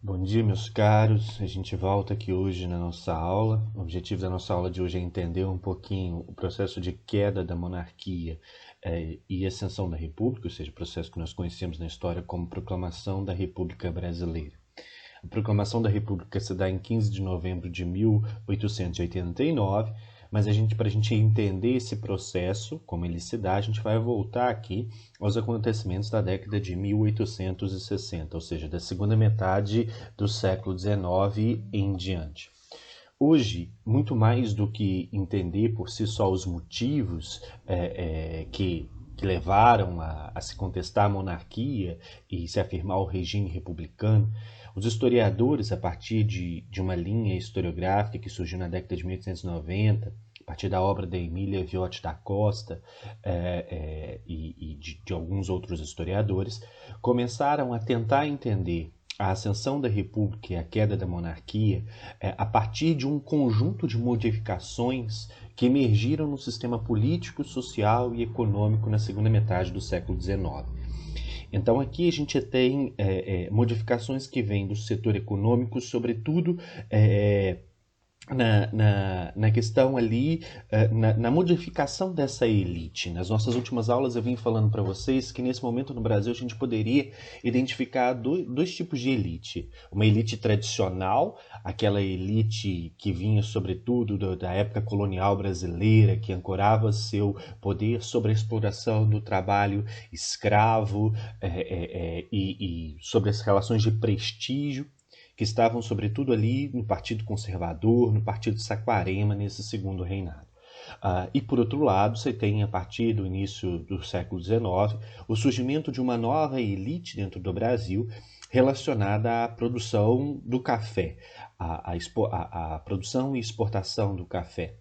Bom dia, meus caros. A gente volta aqui hoje na nossa aula. O objetivo da nossa aula de hoje é entender um pouquinho o processo de queda da monarquia e ascensão da República, ou seja, o processo que nós conhecemos na história como Proclamação da República Brasileira. A Proclamação da República se dá em 15 de novembro de 1889, mas para a gente entender esse processo, como ele se dá, a gente vai voltar aqui aos acontecimentos da década de 1860, ou seja, da segunda metade do século XIX em diante. Hoje, muito mais do que entender por si só os motivos que levaram a se contestar a monarquia e se afirmar o regime republicano, os historiadores, a partir de uma linha historiográfica que surgiu na década de 1890, a partir da obra da Emília Viotti da Costa e de alguns outros historiadores, começaram a tentar entender a ascensão da República e a queda da monarquia a partir de um conjunto de modificações que emergiram no sistema político, social e econômico na segunda metade do século XIX. Então aqui a gente tem modificações que vêm do setor econômico, sobretudo na questão ali, na modificação dessa elite. Nas nossas últimas aulas eu vim falando para vocês que nesse momento no Brasil a gente poderia identificar dois tipos de elite. Uma elite tradicional, aquela elite que vinha sobretudo da época colonial brasileira, que ancorava seu poder sobre a exploração do trabalho escravo e sobre as relações de prestígio, que estavam sobretudo ali no Partido Conservador, no Partido Saquarema, nesse segundo reinado. E por outro lado, você tem, a partir do início do século XIX, o surgimento de uma nova elite dentro do Brasil relacionada à produção do café, à produção e exportação do café.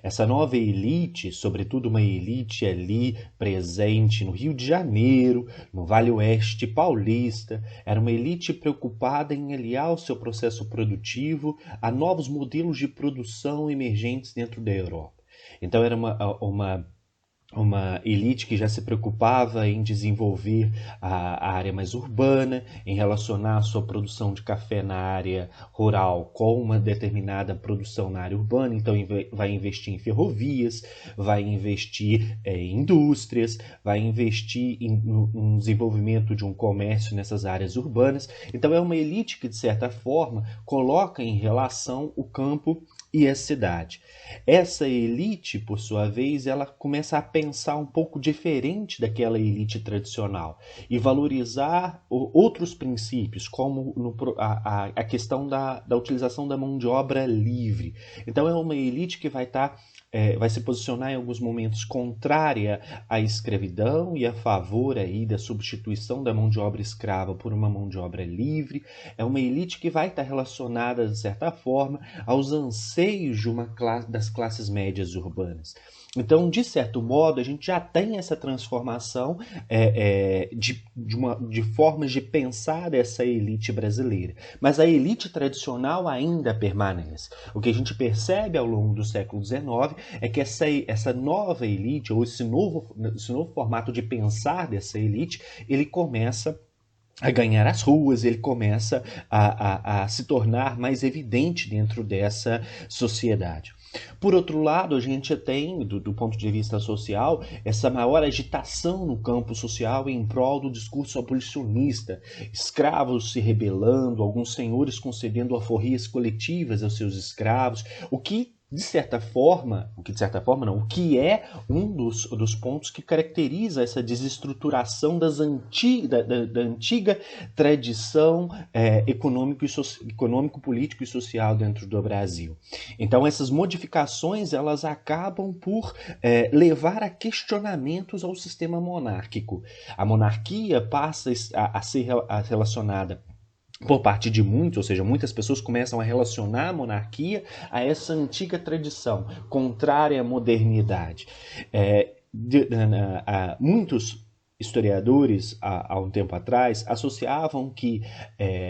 Essa nova elite, sobretudo uma elite ali presente no Rio de Janeiro, no Vale Oeste paulista, era uma elite preocupada em aliar o seu processo produtivo a novos modelos de produção emergentes dentro da Europa. Então era uma elite que já se preocupava em desenvolver a área mais urbana, em relacionar a sua produção de café na área rural com uma determinada produção na área urbana. Então vai investir em ferrovias, vai investir em indústrias, vai investir no desenvolvimento de um comércio nessas áreas urbanas. Então é uma elite que, de certa forma, coloca em relação o campo e a cidade. Essa elite, por sua vez, ela começa a pensar um pouco diferente daquela elite tradicional e valorizar outros princípios, como a questão da utilização da mão de obra livre. Então é uma elite que vai se posicionar em alguns momentos contrária à escravidão e a favor aí da substituição da mão de obra escrava por uma mão de obra livre. É uma elite que vai estar relacionada, de certa forma, aos anseios das classes médias urbanas. Então, de certo modo, a gente já tem essa transformação de formas de pensar essa elite brasileira. Mas a elite tradicional ainda permanece. O que a gente percebe ao longo do século XIX é que essa nova elite, ou esse novo formato de pensar dessa elite, ele começa a ganhar as ruas, ele começa a se tornar mais evidente dentro dessa sociedade. Por outro lado, a gente tem, do ponto de vista social, essa maior agitação no campo social em prol do discurso abolicionista, escravos se rebelando, alguns senhores concedendo alforrias coletivas aos seus escravos, o que é um dos pontos que caracteriza essa desestruturação da antiga tradição econômico, político e social dentro do Brasil. Então essas modificações elas acabam por levar a questionamentos ao sistema monárquico. A monarquia passa a ser relacionada por parte de muitos, ou seja, muitas pessoas começam a relacionar a monarquia a essa antiga tradição, contrária à modernidade. Muitos historiadores, há um tempo atrás, associavam que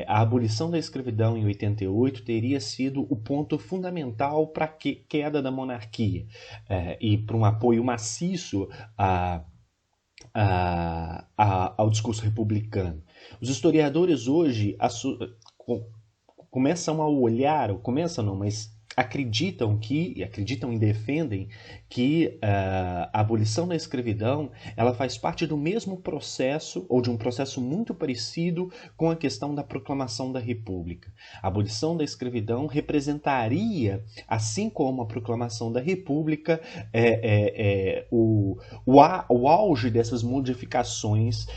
a abolição da escravidão em 88 teria sido o ponto fundamental para a queda da monarquia e para um apoio maciço ao discurso republicano. Os historiadores hoje começam a olhar, ou começam não, mas acreditam e defendem que a abolição da escravidão ela faz parte do mesmo processo, ou de um processo muito parecido com a questão da proclamação da República. A abolição da escravidão representaria, assim como a proclamação da República, o auge dessas modificações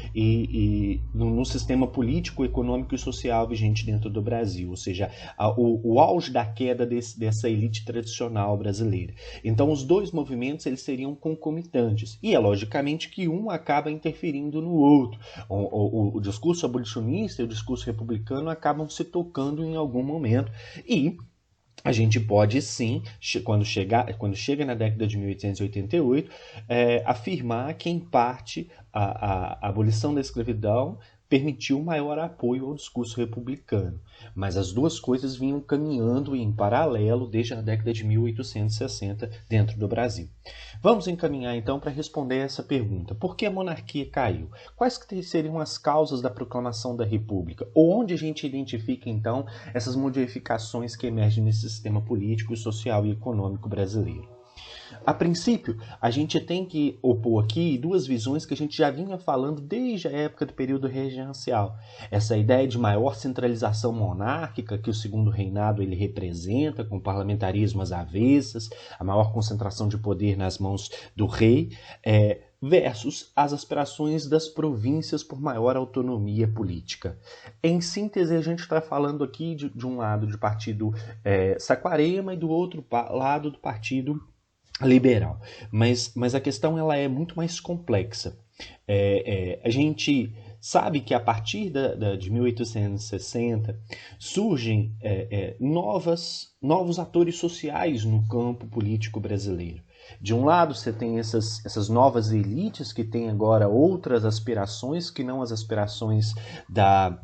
no sistema político, econômico e social vigente dentro do Brasil, ou seja, o auge da queda dessa elite tradicional brasileira. Então, os dois movimentos eles seriam concomitantes. E é logicamente que um acaba interferindo no outro. O discurso abolicionista e o discurso republicano acabam se tocando em algum momento. E a gente pode sim, quando chega na década de 1888, afirmar que, em parte, a abolição da escravidão permitiu maior apoio ao discurso republicano. Mas as duas coisas vinham caminhando em paralelo desde a década de 1860 dentro do Brasil. Vamos encaminhar então para responder essa pergunta. Por que a monarquia caiu? Quais que seriam as causas da proclamação da República? Ou onde a gente identifica então essas modificações que emergem nesse sistema político, social e econômico brasileiro? A princípio, a gente tem que opor aqui duas visões que a gente já vinha falando desde a época do período regencial. Essa ideia de maior centralização monárquica que o segundo reinado ele representa, com parlamentarismo às avessas, a maior concentração de poder nas mãos do rei, versus as aspirações das províncias por maior autonomia política. Em síntese, a gente está falando aqui de um lado do partido Saquarema e do outro lado do partido liberal. Mas a questão ela é muito mais complexa. A gente sabe que a partir de 1860 surgem novos atores sociais no campo político brasileiro. De um lado, você tem essas novas elites que têm agora outras aspirações que não as aspirações da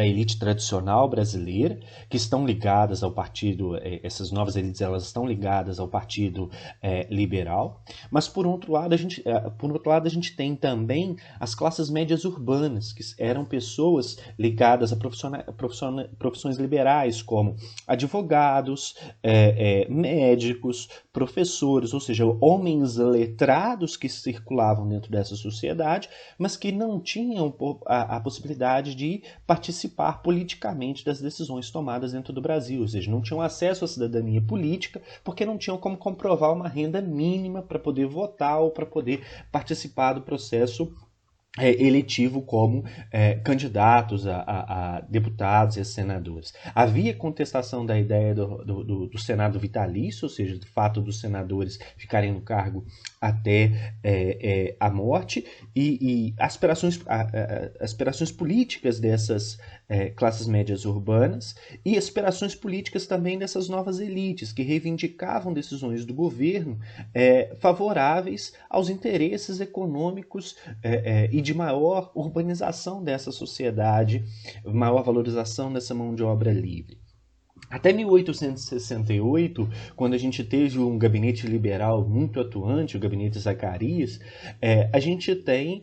elite tradicional brasileira, que estão ligadas ao partido, essas novas elites elas estão ligadas ao partido liberal, mas por outro lado a gente tem também as classes médias urbanas, que eram pessoas ligadas a profissões liberais, como advogados, médicos, professores, ou seja, homens letrados que circulavam dentro dessa sociedade, mas que não tinham a possibilidade de participar politicamente das decisões tomadas dentro do Brasil, ou seja, não tinham acesso à cidadania política porque não tinham como comprovar uma renda mínima para poder votar ou para poder participar do processo eletivo como candidatos a deputados e a senadores. Havia contestação da ideia do Senado vitalício, ou seja, do fato dos senadores ficarem no cargo até a morte, e aspirações políticas dessas classes médias urbanas e aspirações políticas também dessas novas elites que reivindicavam decisões do governo favoráveis aos interesses econômicos e de maior urbanização dessa sociedade, maior valorização dessa mão de obra livre. Até 1868, quando a gente teve um gabinete liberal muito atuante, o gabinete Zacarias, a gente tem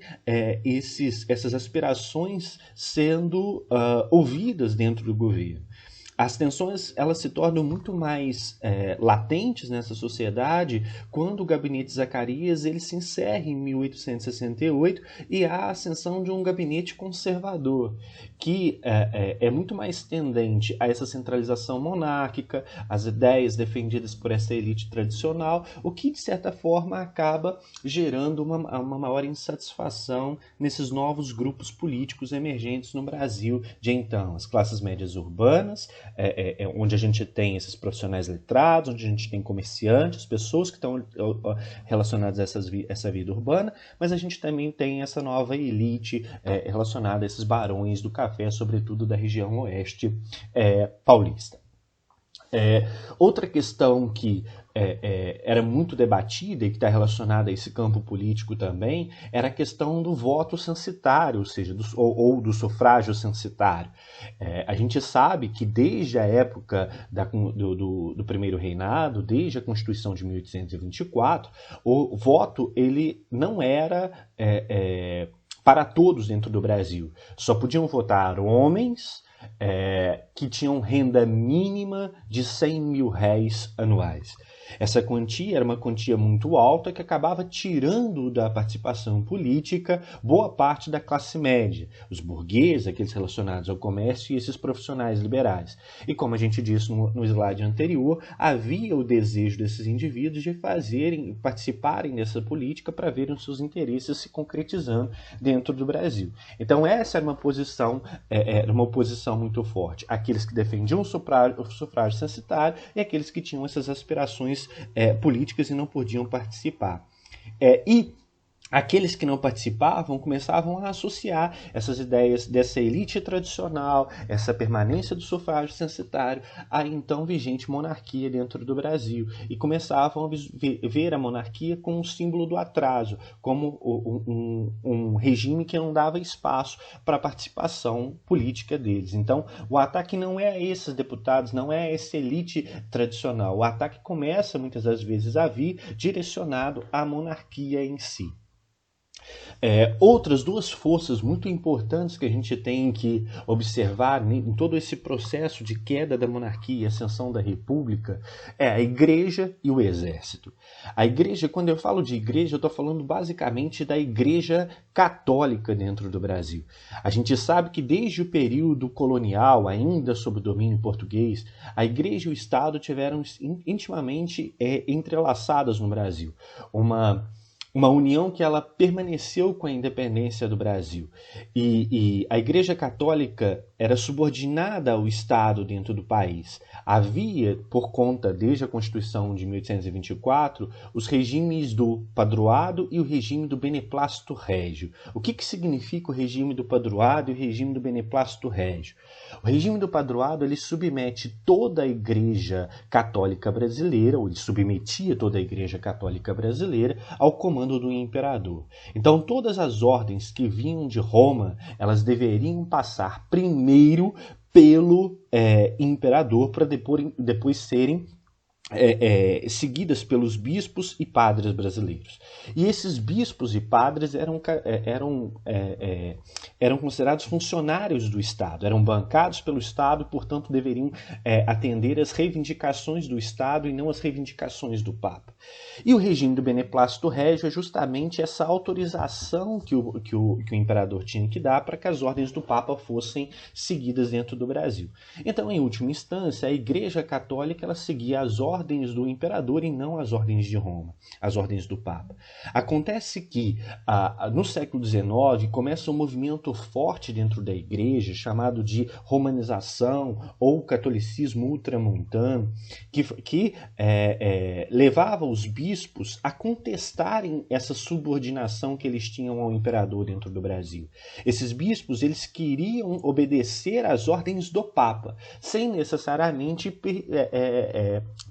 essas aspirações sendo ouvidas dentro do governo. As tensões elas se tornam muito mais latentes nessa sociedade quando o gabinete Zacarias ele se encerra em 1868 e há a ascensão de um gabinete conservador, que é muito mais tendente a essa centralização monárquica, as ideias defendidas por essa elite tradicional, o que de certa forma acaba gerando uma maior insatisfação nesses novos grupos políticos emergentes no Brasil de então, as classes médias urbanas, onde a gente tem esses profissionais letrados, onde a gente tem comerciantes, pessoas que estão relacionadas a essa vida urbana, mas a gente também tem essa nova elite relacionada a esses barões do café, sobretudo da região oeste paulista. Outra questão que era muito debatida e que está relacionada a esse campo político também era a questão do voto censitário, ou seja, ou do sufrágio censitário. A gente sabe que desde a época do primeiro reinado, desde a Constituição de 1824, o voto ele não era para todos dentro do Brasil. Só podiam votar homens, que tinham renda mínima de 100 mil réis anuais. Essa quantia era uma quantia muito alta que acabava tirando da participação política boa parte da classe média, os burgueses, aqueles relacionados ao comércio e esses profissionais liberais. E como a gente disse no slide anterior, havia o desejo desses indivíduos de participarem dessa política para verem os seus interesses se concretizando dentro do Brasil. Então essa era uma oposição muito forte. Aqueles que defendiam o sufrágio censitário e aqueles que tinham essas aspirações políticas e não podiam participar. E aqueles que não participavam começavam a associar essas ideias dessa elite tradicional, essa permanência do sufrágio censitário, à então vigente monarquia dentro do Brasil. E começavam a ver a monarquia como um símbolo do atraso, como um regime que não dava espaço para a participação política deles. Então, o ataque não é a esses deputados, não é a essa elite tradicional. O ataque começa, muitas das vezes, a vir direcionado à monarquia em si. Outras duas forças muito importantes que a gente tem que observar em todo esse processo de queda da monarquia e ascensão da república é a igreja e o exército. A igreja, quando eu falo de igreja, eu estou falando basicamente da igreja católica dentro do Brasil. A gente sabe que desde o período colonial, ainda sob o domínio português, a igreja e o Estado tiveram intimamente entrelaçadas no Brasil. Uma união que ela permaneceu com a independência do Brasil. E a Igreja Católica era subordinada ao Estado dentro do país. Havia, por conta, desde a Constituição de 1824, os regimes do padroado e o regime do beneplácito régio. O que significa o regime do padroado e o regime do beneplácito régio? O regime do padroado ele submete toda a Igreja Católica brasileira, ou ele submetia toda a Igreja Católica brasileira ao comando do imperador. Então, todas as ordens que vinham de Roma, elas deveriam passar primeiro pelo imperador para depois serem seguidas pelos bispos e padres brasileiros. E esses bispos e padres eram considerados funcionários do Estado, eram bancados pelo Estado e, portanto, deveriam atender às reivindicações do Estado e não às reivindicações do Papa. E o regime do beneplácito régio é justamente essa autorização que o imperador tinha que dar para que as ordens do Papa fossem seguidas dentro do Brasil. Então, em última instância, a Igreja Católica ela seguia as ordens do imperador e não as ordens de Roma, as ordens do Papa. Acontece que no século XIX começa um movimento forte dentro da Igreja chamado de romanização ou catolicismo ultramontano, que levava os bispos a contestarem essa subordinação que eles tinham ao imperador dentro do Brasil. Esses bispos eles queriam obedecer às ordens do Papa, sem necessariamente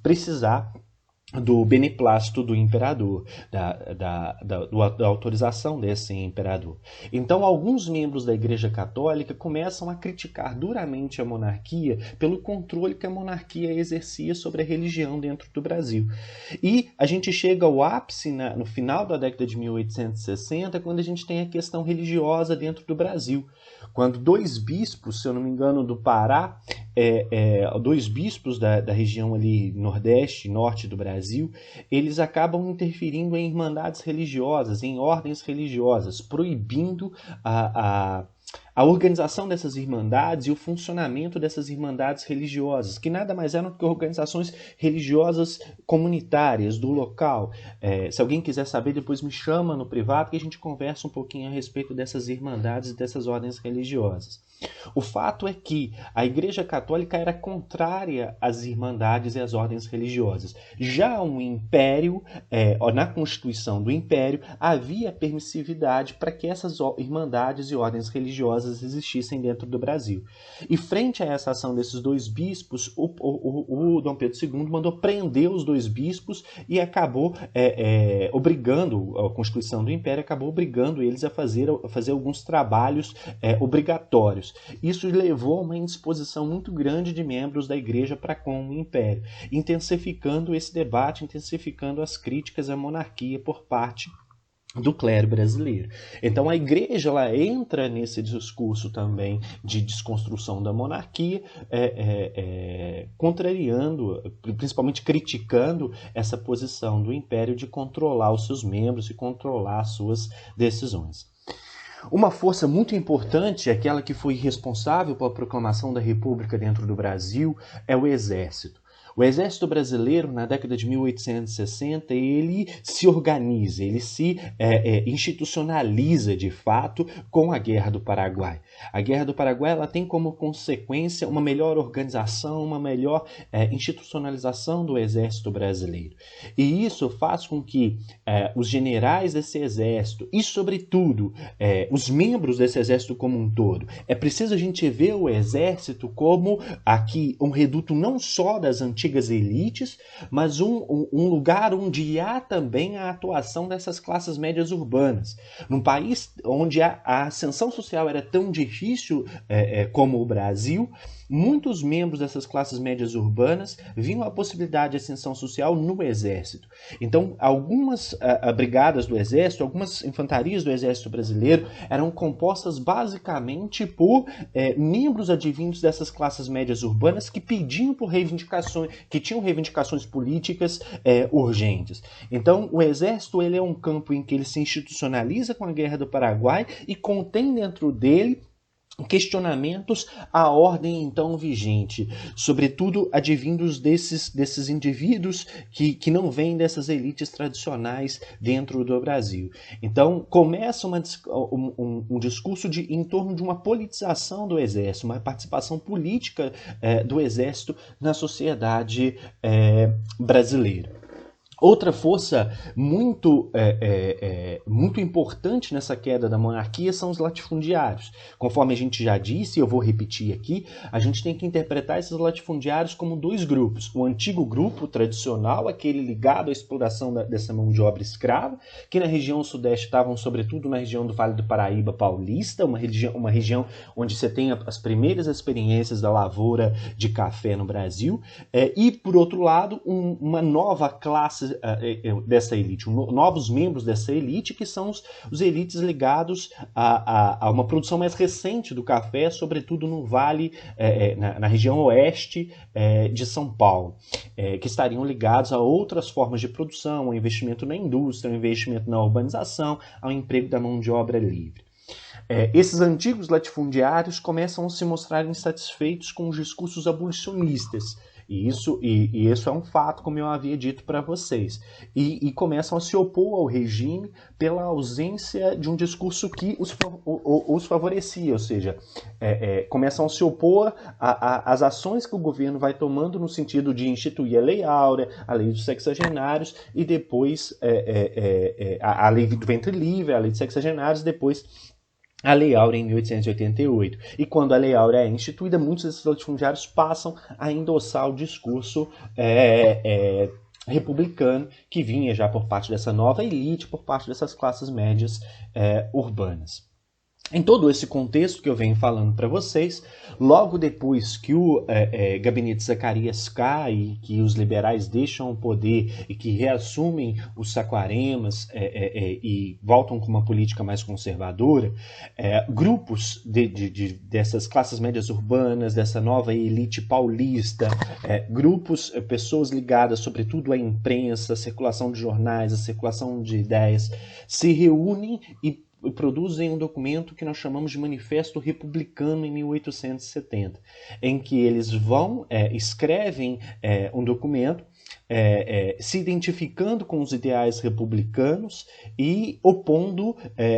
precisar do beneplácito do imperador, da autorização desse imperador. Então, alguns membros da Igreja Católica começam a criticar duramente a monarquia pelo controle que a monarquia exercia sobre a religião dentro do Brasil. E a gente chega ao ápice no final da década de 1860, quando a gente tem a questão religiosa dentro do Brasil. Quando dois bispos, se eu não me engano, do Pará, dois bispos da região ali nordeste, norte do Brasil, eles acabam interferindo em irmandades religiosas, em ordens religiosas, proibindo a organização dessas irmandades e o funcionamento dessas irmandades religiosas, que nada mais eram do que organizações religiosas comunitárias do local. Se alguém quiser saber, depois me chama no privado que a gente conversa um pouquinho a respeito dessas irmandades e dessas ordens religiosas. O fato é que a Igreja Católica era contrária às irmandades e às ordens religiosas. Já o Império, na Constituição do Império, havia permissividade para que essas irmandades e ordens religiosas existissem dentro do Brasil. E frente a essa ação desses dois bispos, o Dom Pedro II mandou prender os dois bispos e acabou obrigando, a Constituição do Império acabou obrigando eles a fazer alguns trabalhos obrigatórios. Isso levou a uma indisposição muito grande de membros da Igreja para com o Império, intensificando esse debate, intensificando as críticas à monarquia por parte do clero brasileiro. Então a igreja ela entra nesse discurso também de desconstrução da monarquia, contrariando, principalmente criticando essa posição do império de controlar os seus membros e controlar as suas decisões. Uma força muito importante, aquela que foi responsável pela proclamação da República dentro do Brasil, é o Exército. O Exército Brasileiro, na década de 1860, ele se organiza, ele se institucionaliza de fato com a Guerra do Paraguai. A Guerra do Paraguai ela tem como consequência uma melhor organização, uma melhor institucionalização do Exército Brasileiro. E isso faz com que os generais desse Exército e, sobretudo, os membros desse Exército como um todo, é preciso a gente ver o Exército como aqui um reduto não só das antigas elites, mas um lugar onde há também a atuação dessas classes médias urbanas. Num país onde a ascensão social era tão difícil como o Brasil, muitos membros dessas classes médias urbanas viam a possibilidade de ascensão social no Exército. Então, algumas brigadas do Exército, algumas infantarias do Exército Brasileiro eram compostas basicamente por membros advindos dessas classes médias urbanas que pediam por reivindicações, que tinham reivindicações políticas urgentes. Então, o Exército ele é um campo em que ele se institucionaliza com a Guerra do Paraguai e contém dentro dele questionamentos à ordem então vigente, sobretudo advindos desses indivíduos que não vêm dessas elites tradicionais dentro do Brasil. Então começa um discurso em torno de uma politização do Exército, uma participação política do Exército na sociedade brasileira. Outra força muito importante nessa queda da monarquia são os latifundiários. Conforme a gente já disse, eu vou repetir aqui, a gente tem que interpretar esses latifundiários como dois grupos. O antigo grupo tradicional, aquele ligado à exploração dessa mão de obra escrava, que na região sudeste estavam sobretudo na região do Vale do Paraíba paulista, uma região onde você tem as primeiras experiências da lavoura de café no Brasil, e por outro lado, uma nova classe dessa elite, novos membros dessa elite, que são os elites ligados a uma produção mais recente do café, sobretudo no vale, na região oeste de São Paulo, que estariam ligados a outras formas de produção, ao investimento na indústria, ao investimento na urbanização, ao emprego da mão de obra livre. Esses antigos latifundiários começam a se mostrar insatisfeitos com os discursos abolicionistas. E isso é um fato, como eu havia dito para vocês. E começam a se opor ao regime pela ausência de um discurso que os favorecia, ou seja, começam a se opor às ações que o governo vai tomando no sentido de instituir a Lei Áurea, a Lei dos Sexagenários e depois a Lei do Ventre Livre, a Lei dos Sexagenários, depois a Lei Áurea em 1888. E quando a Lei Áurea é instituída, muitos desses latifundiários passam a endossar o discurso republicano que vinha já por parte dessa nova elite, por parte dessas classes médias urbanas. Em todo esse contexto que eu venho falando para vocês, logo depois que o gabinete Zacarias cai, que os liberais deixam o poder e que reassumem os Saquaremas e voltam com uma política mais conservadora, grupos dessas classes médias urbanas, dessa nova elite paulista, pessoas ligadas sobretudo à imprensa, à circulação de jornais, à circulação de ideias, se reúnem e produzem um documento que nós chamamos de Manifesto Republicano em 1870, em que eles escrevem um documento se identificando com os ideais republicanos e opondo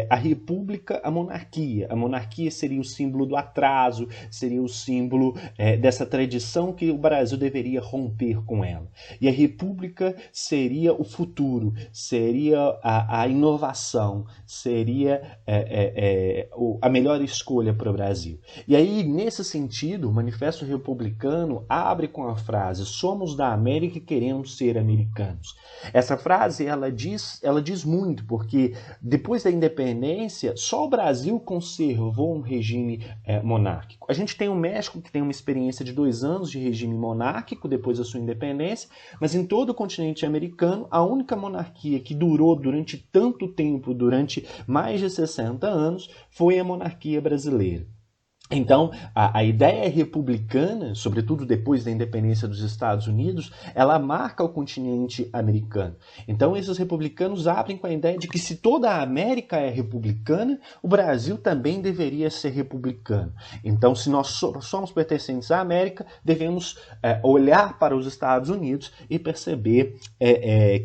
a república à monarquia. A monarquia seria o símbolo do atraso, seria o símbolo dessa tradição que o Brasil deveria romper com ela. E a república seria o futuro, seria a inovação, seria a melhor escolha para o Brasil. E aí, nesse sentido, o Manifesto Republicano abre com a frase: somos da América e queremos ser americanos. Essa frase ela diz muito, porque depois da independência, só o Brasil conservou um regime monárquico. A gente tem o México, que tem uma experiência de 2 anos de regime monárquico depois da sua independência, mas em todo o continente americano, a única monarquia que durou durante tanto tempo, durante mais de 60 anos, foi a monarquia brasileira. Então, a ideia republicana, sobretudo depois da independência dos Estados Unidos, ela marca o continente americano. Então, esses republicanos abrem com a ideia de que se toda a América é republicana, o Brasil também deveria ser republicano. Então, se nós somos pertencentes à América, devemos olhar para os Estados Unidos e perceber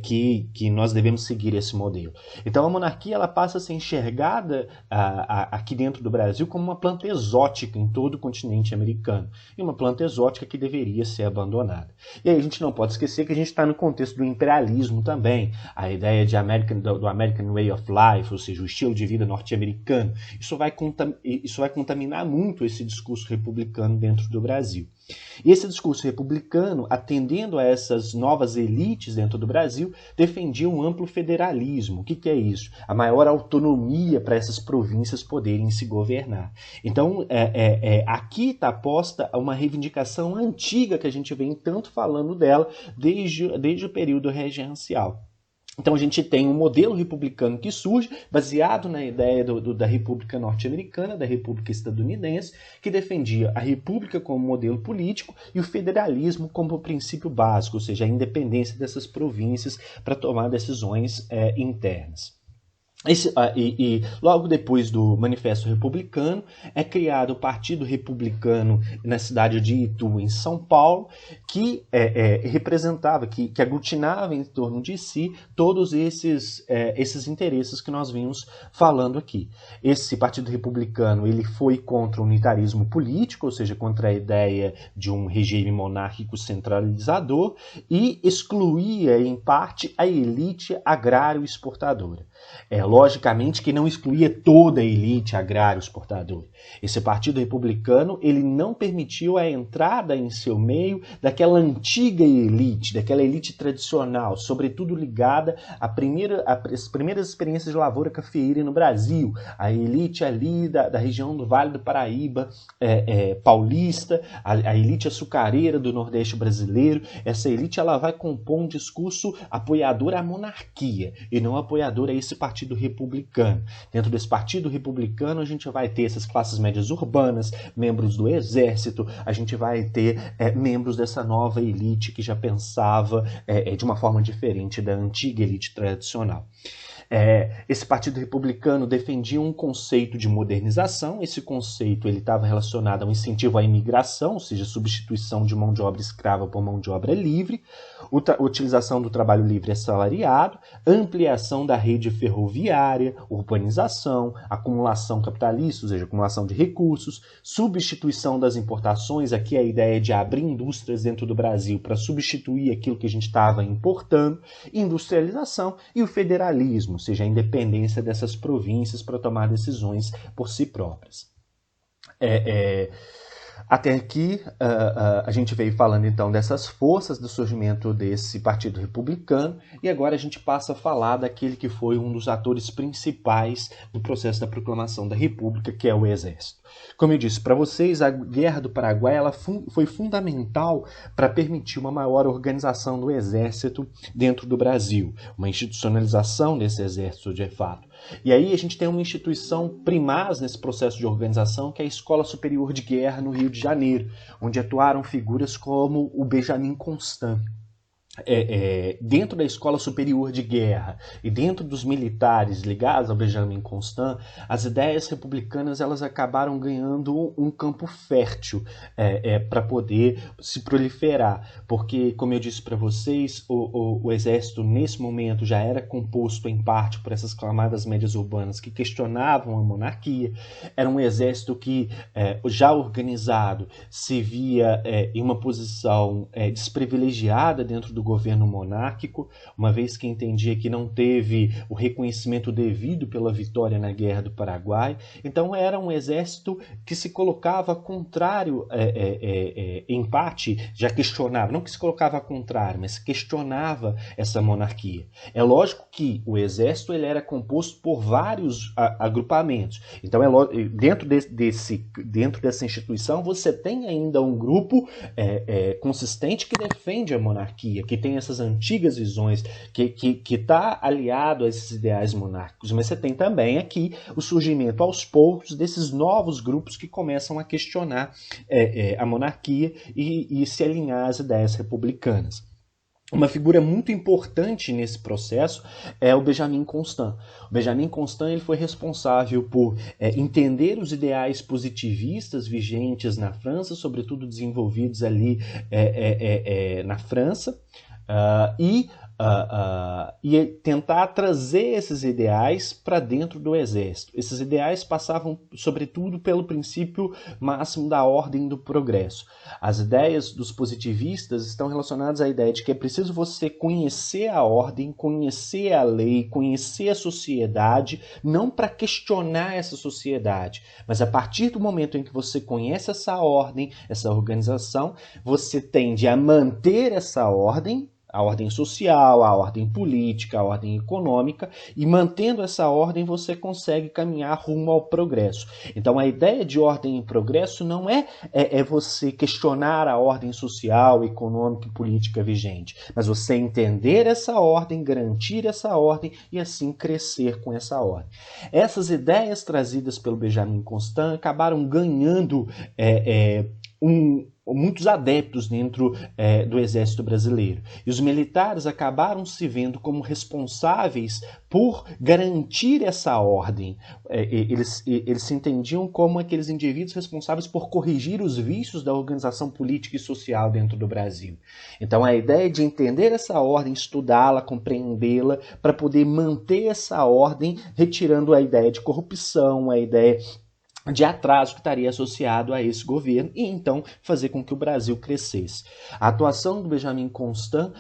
que nós devemos seguir esse modelo. Então, a monarquia ela passa a ser enxergada aqui dentro do Brasil como uma planta exótica em todo o continente americano, e uma planta exótica que deveria ser abandonada. E aí a gente não pode esquecer que a gente está no contexto do imperialismo também, a ideia de do American Way of Life, ou seja, o estilo de vida norte-americano. Isso vai contaminar muito esse discurso republicano dentro do Brasil. E esse discurso republicano, atendendo a essas novas elites dentro do Brasil, defendia um amplo federalismo. O que é isso? A maior autonomia para essas províncias poderem se governar. Então, aqui está posta uma reivindicação antiga que a gente vem tanto falando dela desde o período regencial. Então a gente tem um modelo republicano que surge, baseado na ideia da República Norte-Americana, da República Estadunidense, que defendia a República como modelo político e o federalismo como princípio básico, ou seja, a independência dessas províncias para tomar decisões internas. Logo depois do Manifesto Republicano, é criado o Partido Republicano na cidade de Itu, em São Paulo, que representava, que aglutinava em torno de si todos esses interesses que nós vimos falando aqui. Esse Partido Republicano ele foi contra o unitarismo político, ou seja, contra a ideia de um regime monárquico centralizador, e excluía, em parte, a elite agrário-exportadora. Logicamente que não excluía toda a elite agrário-exportadora. Esse Partido Republicano ele não permitiu a entrada em seu meio daquela antiga elite, daquela elite tradicional, sobretudo ligada às primeiras experiências de lavoura cafeeira no Brasil, a elite ali da região do Vale do Paraíba paulista, a elite açucareira do Nordeste brasileiro. Essa elite ela vai compor um discurso apoiador à monarquia e não apoiador a esse Partido Republicano. Dentro desse Partido Republicano a gente vai ter essas classes médias urbanas, membros do Exército, a gente vai ter membros dessa nova elite que já pensava de uma forma diferente da antiga elite tradicional. Esse Partido Republicano defendia um conceito de modernização. Esse conceito estava relacionado ao incentivo à imigração, ou seja, substituição de mão de obra escrava por mão de obra livre, utilização do trabalho livre assalariado, ampliação da rede ferroviária, urbanização, acumulação capitalista, ou seja, acumulação de recursos, substituição das importações. Aqui a ideia de abrir indústrias dentro do Brasil para substituir aquilo que a gente estava importando, industrialização e o federalismo, ou seja, a independência dessas províncias para tomar decisões por si próprias. Até aqui a gente veio falando então dessas forças do surgimento desse Partido Republicano e agora a gente passa a falar daquele que foi um dos atores principais do processo da proclamação da República, que é o Exército. Como eu disse para vocês, a Guerra do Paraguai ela foi fundamental para permitir uma maior organização do Exército dentro do Brasil, uma institucionalização desse Exército de fato. E aí a gente tem uma instituição primaz nesse processo de organização, que é a Escola Superior de Guerra no Rio de Janeiro, onde atuaram figuras como o Benjamin Constant. Dentro da Escola Superior de Guerra e dentro dos militares ligados ao Benjamin Constant, as ideias republicanas elas acabaram ganhando um campo fértil para poder se proliferar, porque, como eu disse para vocês, o exército nesse momento já era composto em parte por essas camadas médias urbanas que questionavam a monarquia. Era um exército que, já organizado, se via em uma posição desprivilegiada dentro do do governo monárquico, uma vez que entendia que não teve o reconhecimento devido pela vitória na Guerra do Paraguai. Então era um exército que se colocava contrário, em parte, já questionava, não que se colocava contrário, mas questionava essa monarquia. É lógico que o exército ele era composto por vários agrupamentos. Então, dentro dessa instituição, você tem ainda um grupo consistente que defende a monarquia, que tem essas antigas visões, que está aliado a esses ideais monárquicos. Mas você tem também aqui o surgimento aos poucos desses novos grupos que começam a questionar a monarquia e se alinhar às ideias republicanas. Uma figura muito importante nesse processo é o Benjamin Constant. O Benjamin Constant ele foi responsável por entender os ideais positivistas vigentes na França, sobretudo desenvolvidos ali na França, e tentar trazer esses ideais para dentro do exército. Esses ideais passavam, sobretudo, pelo princípio máximo da ordem do progresso. As ideias dos positivistas estão relacionadas à ideia de que é preciso você conhecer a ordem, conhecer a lei, conhecer a sociedade, não para questionar essa sociedade, mas a partir do momento em que você conhece essa ordem, essa organização, você tende a manter essa ordem, a ordem social, a ordem política, a ordem econômica, e mantendo essa ordem você consegue caminhar rumo ao progresso. Então a ideia de ordem e progresso não é você questionar a ordem social, econômica e política vigente, mas você entender essa ordem, garantir essa ordem e assim crescer com essa ordem. Essas ideias trazidas pelo Benjamin Constant acabaram ganhando muitos adeptos dentro do exército brasileiro. E os militares acabaram se vendo como responsáveis por garantir essa ordem. Eles se entendiam como aqueles indivíduos responsáveis por corrigir os vícios da organização política e social dentro do Brasil. Então a ideia de entender essa ordem, estudá-la, compreendê-la, para poder manter essa ordem, retirando a ideia de corrupção, a ideia de atraso que estaria associado a esse governo e então fazer com que o Brasil crescesse. A atuação do Benjamin Constant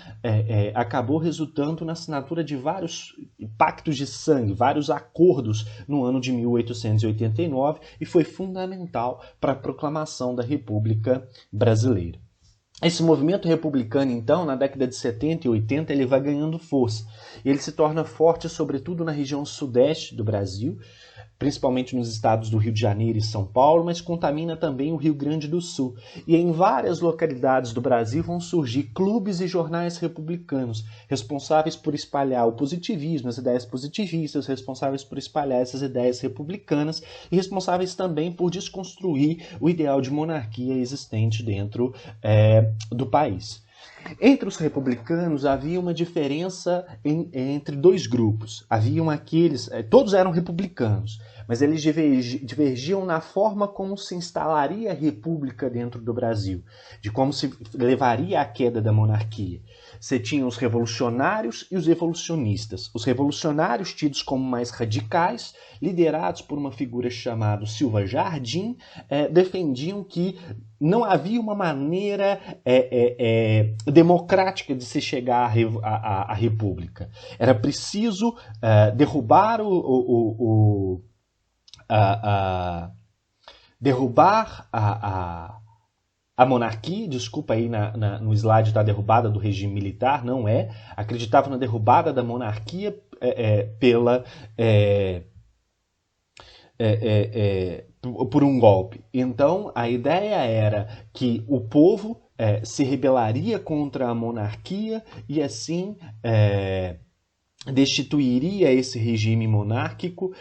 acabou resultando na assinatura de vários pactos de sangue, vários acordos no ano de 1889 e foi fundamental para a proclamação da República Brasileira. Esse movimento republicano, então, na década de 70 e 80, ele vai ganhando força. Ele se torna forte, sobretudo, na região sudeste do Brasil, principalmente nos estados do Rio de Janeiro e São Paulo, mas contamina também o Rio Grande do Sul. E em várias localidades do Brasil vão surgir clubes e jornais republicanos, responsáveis por espalhar o positivismo, as ideias positivistas, responsáveis por espalhar essas ideias republicanas e responsáveis também por desconstruir o ideal de monarquia existente dentro do país. Entre os republicanos havia uma diferença entre dois grupos. Haviam aqueles, todos eram republicanos, mas eles divergiam na forma como se instalaria a república dentro do Brasil, de como se levaria à queda da monarquia. Você tinha os revolucionários e os evolucionistas. Os revolucionários, tidos como mais radicais, liderados por uma figura chamada Silva Jardim, defendiam que não havia uma maneira democrática de se chegar à república. Era preciso derrubar a monarquia, desculpa aí no slide da derrubada do regime militar, não é. Acreditava na derrubada da monarquia por um golpe. Então, a ideia era que o povo se rebelaria contra a monarquia e assim destituiria esse regime monárquico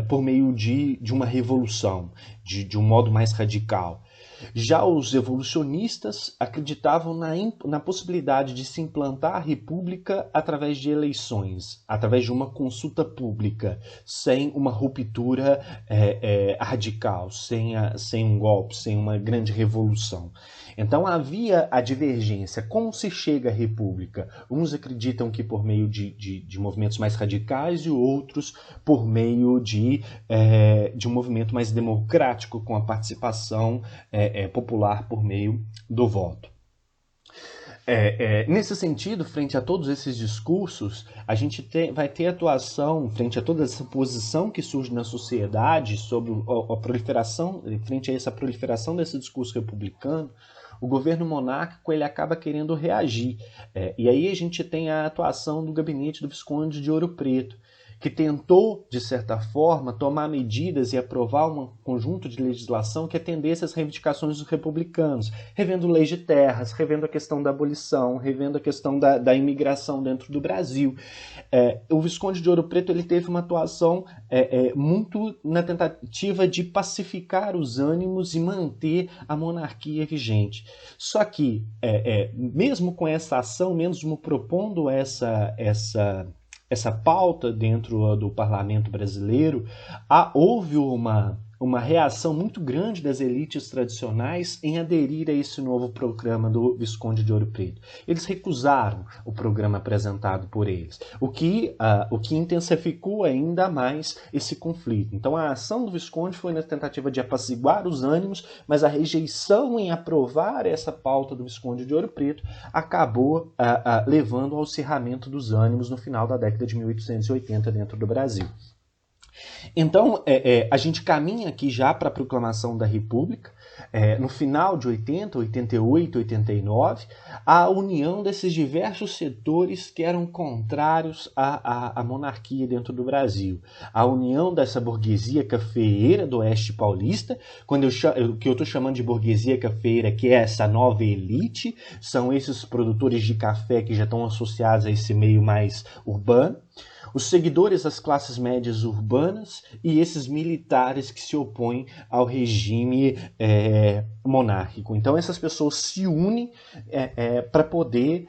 por meio de uma revolução, de um modo mais radical. Já os evolucionistas acreditavam na possibilidade de se implantar a república através de eleições, através de uma consulta pública, sem uma ruptura radical, sem um golpe, sem uma grande revolução. Então havia a divergência. Como se chega à república? Uns acreditam que por meio de movimentos mais radicais e outros por meio de um movimento mais democrático, com a participação popular por meio do voto. Nesse sentido, frente a todos esses discursos, a gente vai ter atuação frente a toda essa posição que surge na sociedade sobre a proliferação, frente a essa proliferação desse discurso republicano. O governo monárquico ele acaba querendo reagir. E aí a gente tem a atuação do gabinete do Visconde de Ouro Preto, que tentou, de certa forma, tomar medidas e aprovar um conjunto de legislação que atendesse às reivindicações dos republicanos, revendo leis de terras, revendo a questão da abolição, revendo a questão da imigração dentro do Brasil. O Visconde de Ouro Preto ele teve uma atuação muito na tentativa de pacificar os ânimos e manter a monarquia vigente. Só que, mesmo com essa ação, mesmo propondo essa pauta dentro do parlamento brasileiro, houve uma reação muito grande das elites tradicionais em aderir a esse novo programa do Visconde de Ouro Preto. Eles recusaram o programa apresentado por eles, o que intensificou ainda mais esse conflito. Então a ação do Visconde foi na tentativa de apaziguar os ânimos, mas a rejeição em aprovar essa pauta do Visconde de Ouro Preto acabou levando ao acirramento dos ânimos no final da década de 1880 dentro do Brasil. Então, a gente caminha aqui já para a proclamação da República, no final de 80, 88, 89, a união desses diversos setores que eram contrários à monarquia dentro do Brasil. A união dessa burguesia cafeeira do Oeste Paulista, que eu estou chamando de burguesia cafeeira, que é essa nova elite, são esses produtores de café que já estão associados a esse meio mais urbano, os seguidores das classes médias urbanas e esses militares que se opõem ao regime monárquico. Então essas pessoas se unem para poder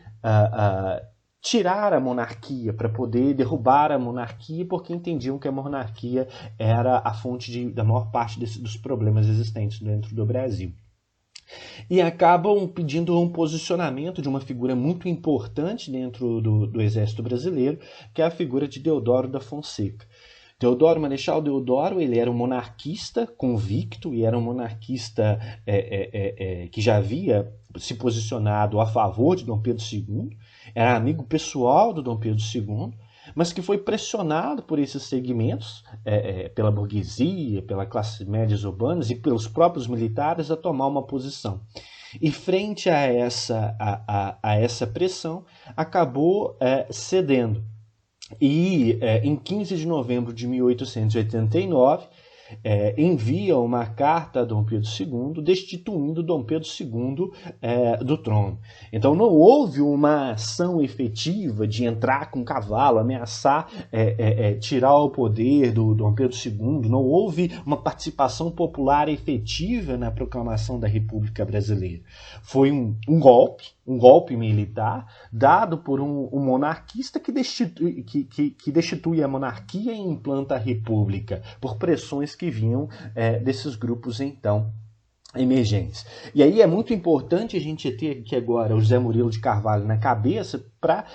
tirar a monarquia, para poder derrubar a monarquia, porque entendiam que a monarquia era a fonte da maior parte dos problemas existentes dentro do Brasil. E acabam pedindo um posicionamento de uma figura muito importante dentro do Exército Brasileiro, que é a figura de Deodoro da Fonseca. Marechal Deodoro, ele era um monarquista convicto e era um monarquista que já havia se posicionado a favor de Dom Pedro II, era amigo pessoal do Dom Pedro II, mas que foi pressionado por esses segmentos, pela burguesia, pela classe médias urbanas e pelos próprios militares a tomar uma posição. E frente a essa pressão, acabou cedendo. E em 15 de novembro de 1889, envia uma carta a Dom Pedro II destituindo Dom Pedro II do trono. Então não houve uma ação efetiva de entrar com cavalo, ameaçar tirar o poder do Dom Pedro II, não houve uma participação popular efetiva na proclamação da República Brasileira. Foi um golpe militar dado por um monarquista que destitui a monarquia e implanta a república, por pressões que vinham desses grupos então emergentes. E aí é muito importante a gente ter aqui agora o José Murilo de Carvalho na cabeça para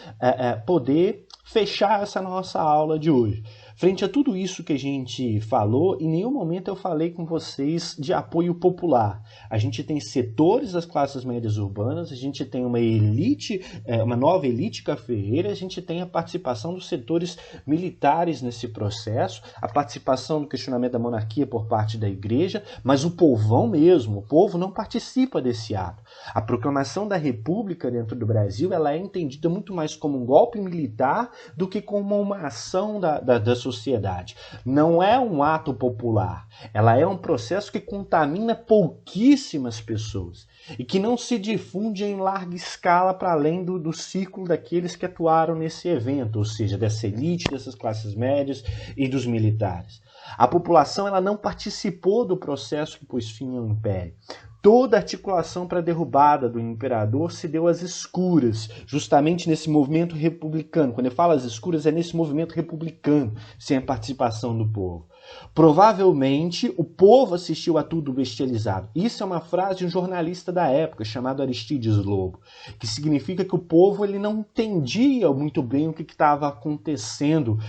poder fechar essa nossa aula de hoje. Frente a tudo isso que a gente falou, em nenhum momento eu falei com vocês de apoio popular. A gente tem setores das classes médias urbanas, a gente tem uma elite, uma nova elite cafeeira, a gente tem a participação dos setores militares nesse processo, a participação do questionamento da monarquia por parte da igreja, mas o povão mesmo, o povo não participa desse ato. A proclamação da República dentro do Brasil, ela é entendida muito mais como um golpe militar do que como uma ação da sociedade. Não é um ato popular, ela é um processo que contamina pouquíssimas pessoas e que não se difunde em larga escala para além do círculo daqueles que atuaram nesse evento, ou seja, dessa elite, dessas classes médias e dos militares. A população ela não participou do processo que pôs fim ao Império. Toda a articulação para a derrubada do imperador se deu às escuras, justamente nesse movimento republicano. Quando eu falo às escuras, é nesse movimento republicano, sem a participação do povo. Provavelmente o povo assistiu a tudo bestializado. Isso é uma frase de um jornalista da época chamado Aristides Lobo, que significa que o povo ele não entendia muito bem o que estava acontecendo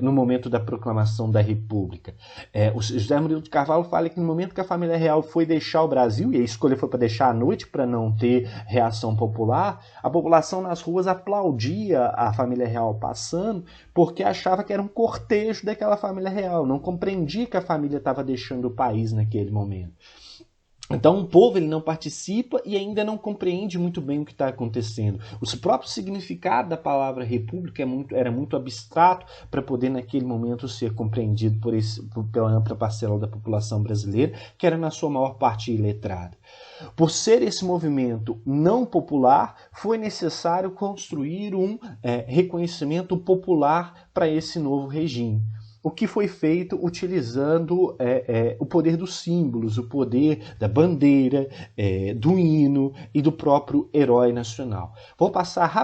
no momento da proclamação da República. O José Murilo de Carvalho fala que no momento que a família real foi deixar o Brasil, e a escolha foi para deixar à noite para não ter reação popular, a população nas ruas aplaudia a família real passando porque achava que era um cortejo daquela família real, não compreendia que a família estava deixando o país naquele momento. Então o povo ele não participa e ainda não compreende muito bem o que está acontecendo. O próprio significado da palavra república era muito abstrato para poder naquele momento ser compreendido pela ampla parcela da população brasileira, que era na sua maior parte iletrada. Por ser esse movimento não popular, foi necessário construir um reconhecimento popular para esse novo regime. O que foi feito utilizando o poder dos símbolos, o poder da bandeira, do hino e do próprio herói nacional. Vou passar rapidamente